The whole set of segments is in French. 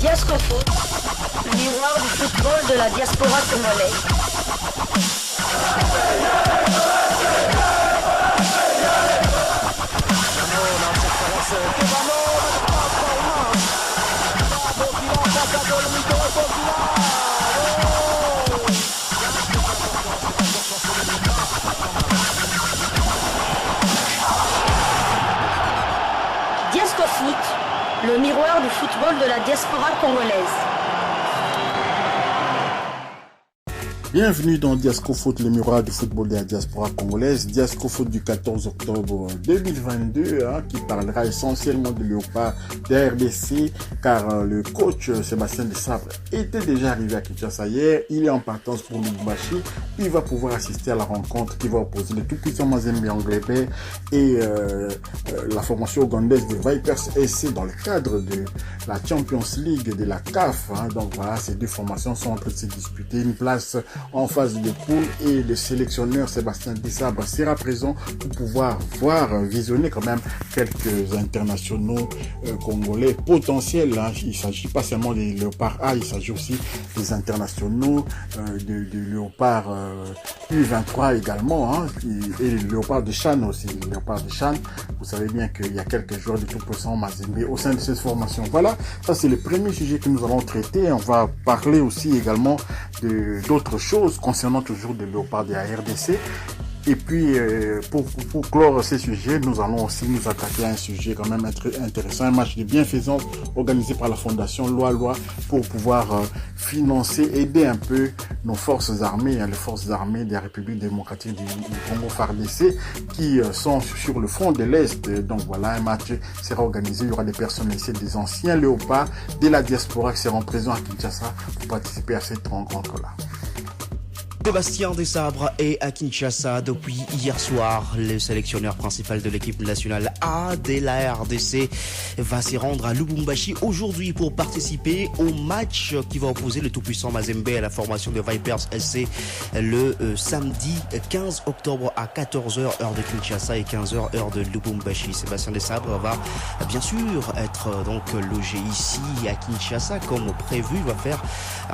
Diascofoot, le miroir du football de la diaspora congolaise. Diascofoot, le miroir du football de la diaspora congolaise. Bienvenue dans Diascofoot, le miroir du football de la diaspora congolaise. Diascofoot du 14 octobre 2022, qui parlera essentiellement de Léopard de RDC, car le coach Sébastien Desabre était déjà arrivé à Kinshasa hier. Il est en partance pour Lubumbashi. Il va pouvoir assister à la rencontre qui va opposer le tout-puissant Mazembe Anglais et la formation ougandaise de Vipers SC dans le cadre de la Champions League de la CAF. Donc voilà, ces deux formations sont en train de se disputer une place en phase de poule et le sélectionneur Sébastien Desabre sera présent pour pouvoir visionner quand même quelques internationaux congolais potentiels. Il ne s'agit pas seulement des Léopards A, il s'agit aussi des internationaux de Léopards U23 également, et les Léopards de Chan aussi. Les Léopards de Chan, vous savez bien qu'il y a quelques joueurs de tout puissant Mazembe au sein de cette formation. Voilà, ça c'est le premier sujet que nous allons traiter. On va parler aussi également d'autres choses concernant toujours des Léopards de la RDC. Et puis, pour clore ces sujets, nous allons aussi nous attaquer à un sujet quand même intéressant, un match de bienfaisance organisé par la Fondation Loi pour pouvoir financer, aider un peu nos forces armées, les forces armées de la République démocratique du Congo FARDC, qui sont sur le front de l'Est. Donc voilà, un match sera organisé, il y aura des personnes ici, des anciens Léopards de la diaspora qui seront présents à Kinshasa pour participer à cette rencontre-là. Sébastien Desabre est à Kinshasa depuis hier soir. Le sélectionneur principal de l'équipe nationale A de la RDC va s'y rendre à Lubumbashi aujourd'hui pour participer au match qui va opposer le tout-puissant Mazembe à la formation de Vipers SC le samedi 15 octobre à 14h heure de Kinshasa et 15h heure de Lubumbashi. Sébastien Desabre va bien sûr être donc logé ici à Kinshasa comme prévu. Il va faire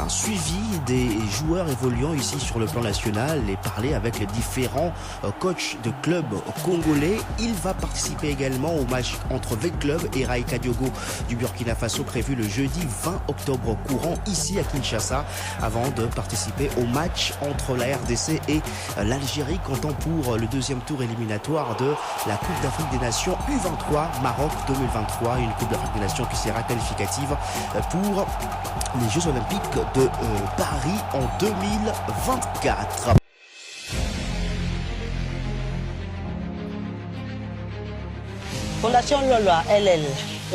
un suivi des joueurs évoluant ici sur le plan national et parler avec les différents coachs de clubs congolais. Il va participer également au match entre V Club et Raïka Diogo du Burkina Faso prévu le jeudi 20 octobre courant ici à Kinshasa avant de participer au match entre la RDC et l'Algérie comptant pour le deuxième tour éliminatoire de la Coupe d'Afrique des Nations U23 Maroc 2023, une Coupe d'Afrique des Nations qui sera qualificative pour les Jeux Olympiques de Paris en 2024. Fondation Lolwa, LL,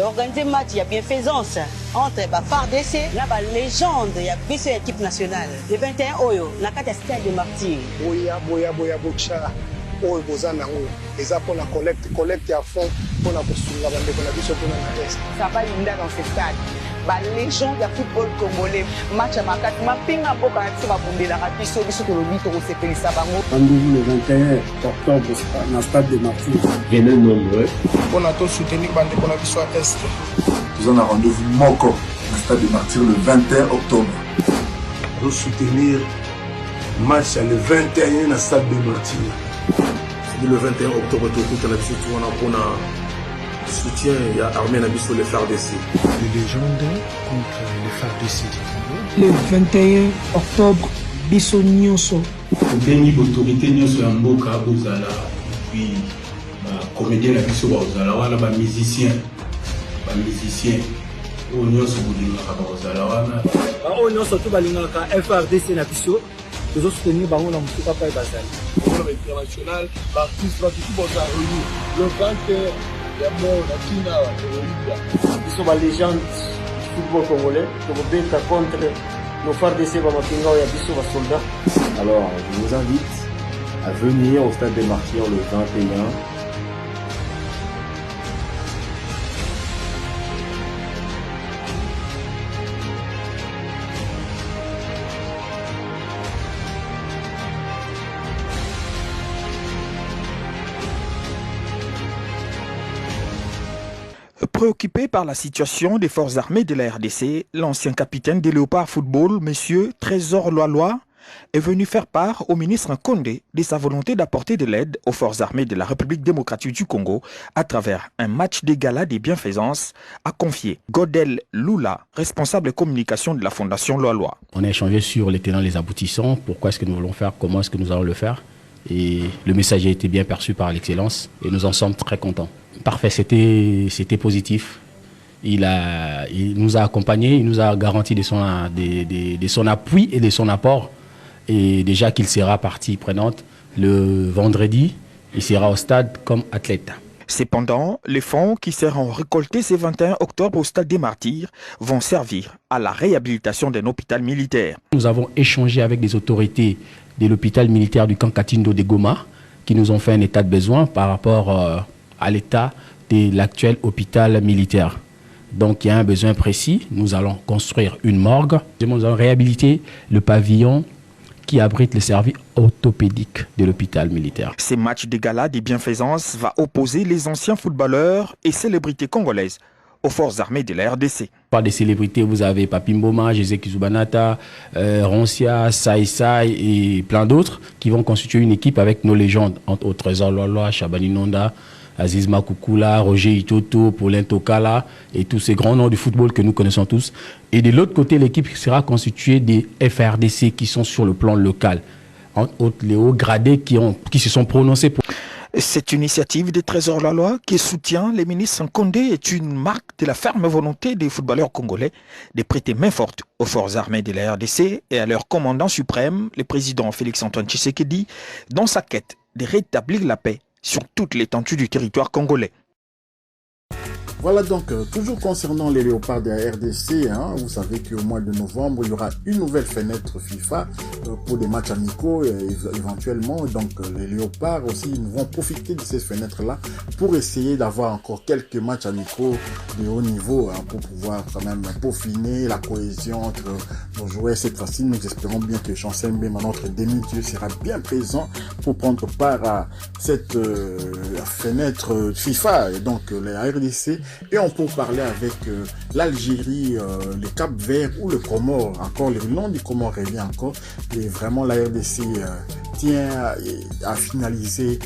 organiser match, il y a bienfaisance entre FARDC et la légende, il y a biso équipe nationale. Le 21 Oyo, la carte stade de Martyr. Boya Bocha, Oyo Bozanango, les pour la collecte à fond pour la poursuivre la bande de la biso pour la reste. Ça va inonder dans ce stade. La légende du football congolais, match à Makat, ma pinga boka na biso babundela biso to lobi to sepelisa bango. Rendez-vous le 21 octobre dans le stade de Martyr. Venez nombreux. On a tous soutenu bande de la biso à Est. Nous avons un rendez-vous Moko dans le stade de Martyr le 21 octobre. Nous soutenir match le 21 dans le stade de Martyr. Le 21 octobre, tout on a soutien, il y a armée sur les FARDC. Les légendes contre les FARDC du Congo. Le 21 octobre, Bisso Nyonso. Béni autorité Nyonso ya mboka bozala puis comédien na biso bozala wana ba musicien o Nyonso bolingaka bozala wana o Nyonso to balingaka FARDC na biso tozo soutenir bango na mutuka pa bazali. Pour l'international, l'artiste va tout bozala le 20 ya mort na Kina Ils sont les légendes du football congolais. Pour battre contre nos FARDC, les soldats. Alors, je vous invite à venir au stade des Martyrs le 21. Préoccupé par la situation des forces armées de la RDC, l'ancien capitaine des Léopards Football, M. Trésor Loalois, est venu faire part au ministre Nkondé de sa volonté d'apporter de l'aide aux forces armées de la République démocratique du Congo à travers un match des galas des bienfaisances, a confié Godel Lula, responsable communication de la Fondation Loalois. On a échangé sur les tenants et les aboutissants, pourquoi est-ce que nous voulons faire, comment est-ce que nous allons le faire. Et le message a été bien perçu par l'excellence et nous en sommes très contents. Parfait, c'était positif. Il nous a accompagnés, il nous a garanti de son appui et de son apport. Et déjà qu'il sera partie prenante le vendredi, il sera au stade comme athlète. Cependant, les fonds qui seront récoltés ce 21 octobre au stade des Martyrs vont servir à la réhabilitation d'un hôpital militaire. Nous avons échangé avec des autorités de l'hôpital militaire du camp Katindo de Goma qui nous ont fait un état de besoin par rapport à l'état de l'actuel hôpital militaire. Donc il y a un besoin précis, nous allons construire une morgue, nous allons réhabiliter le pavillon qui abrite le service orthopédique de l'hôpital militaire. Ces matchs de gala des bienfaisances va opposer les anciens footballeurs et célébrités congolaises aux forces armées de la RDC. Par des célébrités, vous avez Papi Mboma, José Kizubanata, Roncia, Saïsaï et plein d'autres qui vont constituer une équipe avec nos légendes, entre autres Trésor Loalois, Chabani Nonda, Aziz Makoukoula, Roger Itoto, Paulin Tokala et tous ces grands noms du football que nous connaissons tous. Et de l'autre côté, l'équipe sera constituée des FRDC qui sont sur le plan local, entre autres les hauts gradés qui se sont prononcés pour... Cette initiative des Trésors Loalois qui soutient les ministres Nkondé est une marque de la ferme volonté des footballeurs congolais de prêter main forte aux forces armées de la RDC et à leur commandant suprême, le président Félix-Antoine Tshisekedi, dans sa quête de rétablir la paix sur toute l'étendue du territoire congolais. Voilà donc, toujours concernant les Léopards de la RDC, vous savez qu'au mois de novembre, il y aura une nouvelle fenêtre FIFA pour des matchs amicaux éventuellement. Donc les Léopards aussi vont profiter de ces fenêtres-là pour essayer d'avoir encore quelques matchs amicaux de haut niveau pour pouvoir quand même peaufiner la cohésion entre nos joueurs. Cette fois-ci, nous espérons bien que Chancel Mbemba, notre demi-dieu, sera bien présent pour prendre part à cette fenêtre FIFA. Et donc la RDC. Et on peut parler avec l'Algérie, le Cap-Vert ou le Comore. Encore, le nom du Comore revient encore. Et vraiment, la RDC tient à finaliser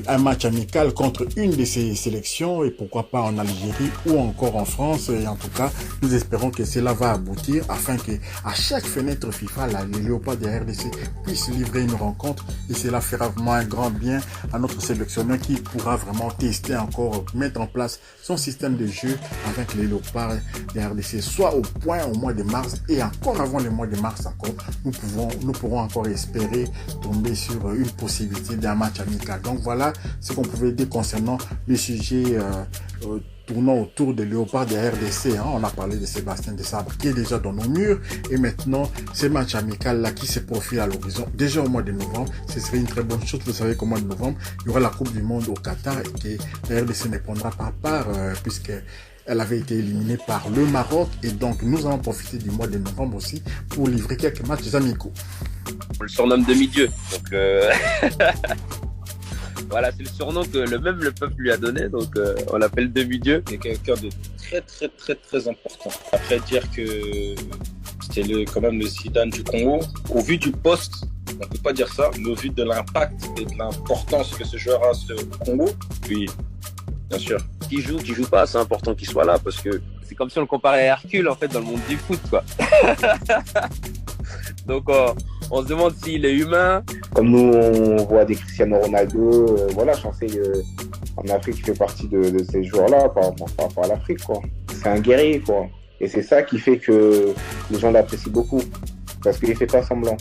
un match amical contre une de ces sélections. Et pourquoi pas en Algérie ou encore en France. Et en tout cas, nous espérons que cela va aboutir afin que à chaque fenêtre FIFA, les Léopards de la RDC puissent livrer une rencontre. Et cela fera vraiment un grand bien à notre sélectionneur qui pourra vraiment tester encore, mettre en place son système de jeu afin que les Léopards de la RDC soient au point au mois de mars. Et encore avant le mois de mars, encore, nous pourrons encore espérer tomber sur une possibilité d'un match amical. Donc voilà ce qu'on pouvait dire concernant le sujet tournant autour des Léopards de la RDC. On a parlé de Sébastien Desabre qui est déjà dans nos murs. Et maintenant, ces matchs amicaux-là qui se profilent à l'horizon, déjà au mois de novembre, ce serait une très bonne chose. Vous savez qu'au mois de novembre, il y aura la Coupe du Monde au Qatar et que la RDC ne prendra pas part puisqu'elle avait été éliminée par le Maroc. Et donc, nous allons profiter du mois de novembre aussi pour livrer quelques matchs amicaux. On le surnomme demi-dieu. Donc, voilà, c'est le surnom que le peuple lui a donné, donc on l'appelle demi-dieu. C'est quelqu'un de très important. Après dire que c'était quand même le Zidane du Congo, au vu du poste, on ne peut pas dire ça, mais au vu de l'impact et de l'importance que ce joueur a sur le Congo, oui, bien sûr. Qui joue pas, c'est important qu'il soit là, parce que c'est comme si on le comparait à Hercule, en fait, dans le monde du foot, quoi. Donc on se demande s'il est humain. Comme nous on voit des Cristiano Ronaldo, voilà, Chancel en Afrique fait partie de ces joueurs-là par rapport à l'Afrique, quoi. C'est un guerrier, quoi. Et c'est ça qui fait que les gens l'apprécient beaucoup, parce qu'il fait pas semblant.